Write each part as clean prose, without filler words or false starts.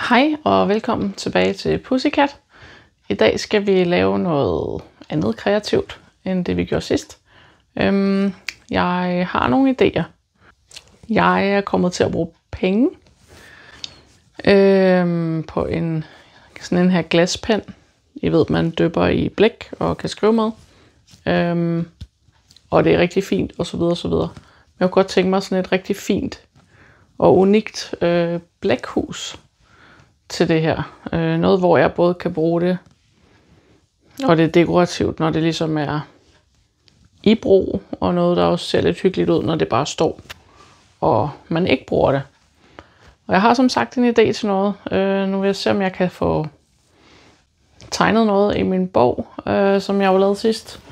Hej og velkommen tilbage til Pussycat. I dag skal vi lave noget andet kreativt end det vi gjorde sidst. Jeg har nogle idéer. Jeg er kommet til at bruge penge på sådan en her glaspen. I ved, man dypper i blæk og kan skrive med. Og det er rigtig fint og så videre og så videre. Men jeg kunne godt tænke mig sådan et rigtig fint og unikt blækhus til det her. Noget, hvor jeg både kan bruge det, og det er dekorativt, når det ligesom er i brug, og noget, der også ser lidt hyggeligt ud, når det bare står, og man ikke bruger det. Og jeg har som sagt en idé til noget. Nu vil jeg se, om jeg kan få tegnet noget i min bog, som jeg har lavet sidst.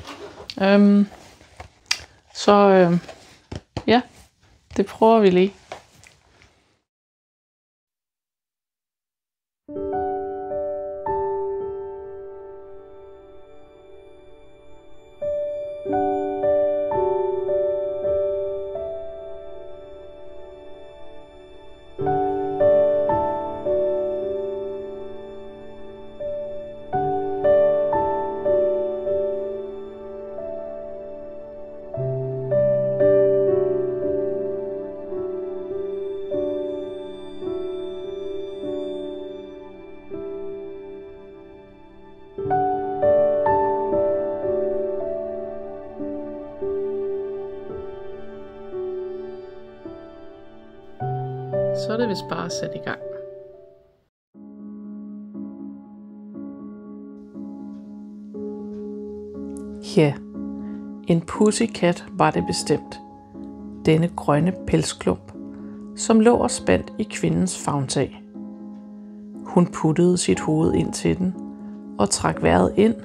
Ja, det prøver vi lige. Så er det vist bare at sætte i gang. Ja, en pussycat var det bestemt. Denne grønne pelsklump, som lå og spændt i kvindens favntag. Hun puttede sit hoved ind til den og trak vejret ind,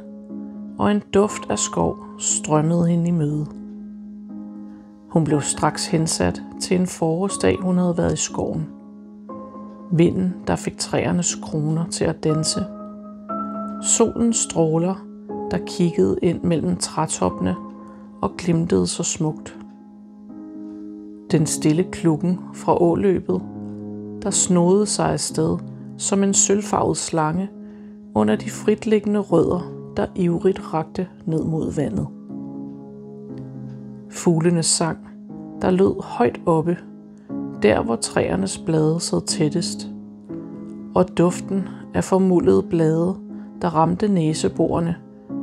og en duft af skov strømmede hende i møde. Hun blev straks hensat til en forårsdag, hun havde været i skoven. Vinden, der fik træernes kroner til at danse. Solens stråler, der kiggede ind mellem trætoppene og glimtede så smukt. Den stille klukken fra åløbet, der snodede sig afsted som en sølvfarvet slange under de fritliggende rødder, der ivrigt rakte ned mod vandet. Fuglenes sang, der lød højt oppe, der hvor træernes blade sad tættest, og duften af formuldede blade, der ramte næseborene,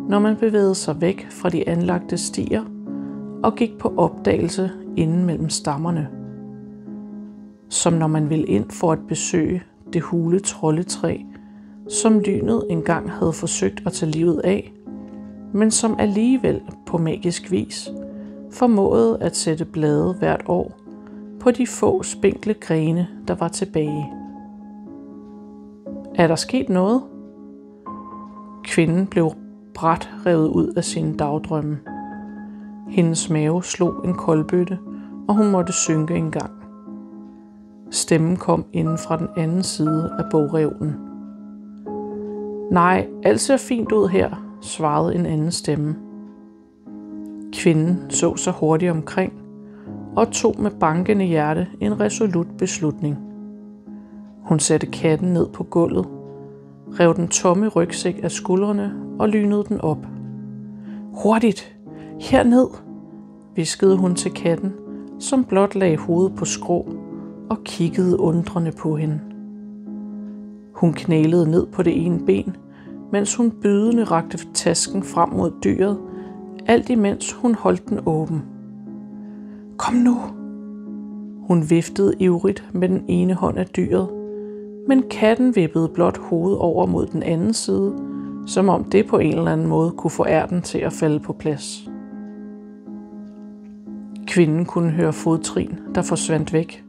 når man bevægede sig væk fra de anlagte stier og gik på opdagelse inden mellem stammerne. Som når man ville ind for at besøge det hule troldetræ, som lynet engang havde forsøgt at tage livet af, men som alligevel på magisk vis formåede at sætte blade hvert år på de få spinkle grene, der var tilbage. Er der sket noget? Kvinden blev brat revet ud af sine dagdrømme. Hendes mave slog en koldbøtte, og hun måtte synke en gang. Stemmen kom inden fra den anden side af bogreolen. Nej, alt ser fint ud her, svarede en anden stemme. Kvinden så sig hurtigt omkring og tog med bankende hjerte en resolut beslutning. Hun satte katten ned på gulvet, rev den tomme rygsæk af skuldrene og lynede den op. Hurtigt! Herned! Hviskede hun til katten, som blot lagde hovedet på skrå og kiggede undrende på hende. Hun knælede ned på det ene ben, mens hun bydende rakte tasken frem mod dyret, alt imens hun holdt den åben. Kom nu! Hun viftede ivrigt med den ene hånd af dyret, men katten vippede blot hovedet over mod den anden side, som om det på en eller anden måde kunne få ærten til at falde på plads. Kvinden kunne høre fodtrin, der forsvandt væk,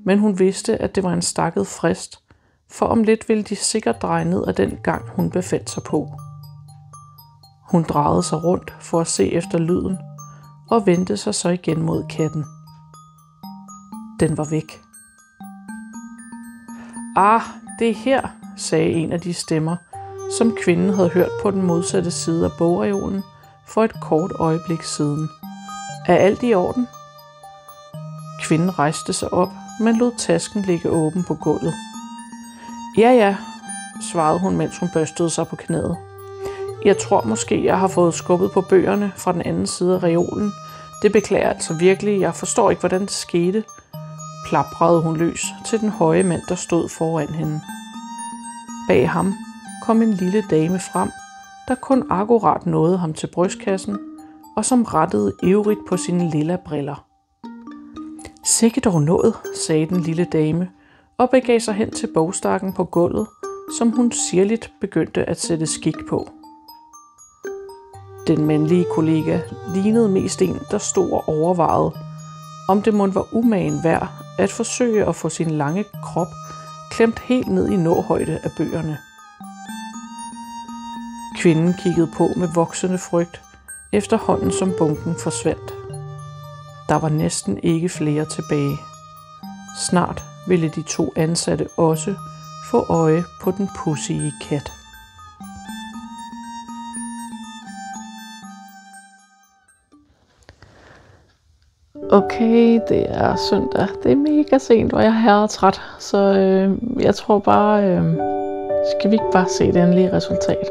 men hun vidste, at det var en stakket frist, for om lidt ville de sikkert dreje ned af den gang, hun befandt sig på. Hun drejede sig rundt for at se efter lyden, og vendte sig så igen mod katten. Den var væk. Ah, det er her, sagde en af de stemmer, som kvinden havde hørt på den modsatte side af bogreolen for et kort øjeblik siden. Er alt i orden? Kvinden rejste sig op, men lod tasken ligge åben på gulvet. Ja, svarede hun, mens hun børstede sig på knæet. Jeg tror måske, jeg har fået skubbet på bøgerne fra den anden side af reolen. Det beklager altså virkelig. Jeg forstår ikke, hvordan det skete, plaprede hun løs til den høje mand, der stod foran hende. Bag ham kom en lille dame frem, der kun akkurat nåede ham til brystkassen, og som rettede ivrigt på sine lilla briller. Sikke dog noget, sagde den lille dame, og begav sig hen til bogstakken på gulvet, som hun sirligt begyndte at sætte skik på. Den mandlige kollega lignede mest en, der stod og overvejede, om det måtte være umagen værd at forsøge at få sin lange krop klemt helt ned i nåhøjde af bøgerne. Kvinden kiggede på med voksende frygt, efterhånden som bunken forsvandt. Der var næsten ikke flere tilbage. Snart ville de 2 ansatte også få øje på den pudsige kat. Okay, det er søndag. Det er mega sent, og jeg er herretræt, så jeg tror bare, skal vi ikke bare se det endelige resultat?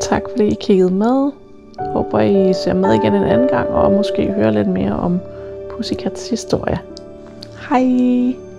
Tak fordi I kiggede med. Håber I ser med igen en anden gang, og måske hører lidt mere om Pussycats historie. Hej!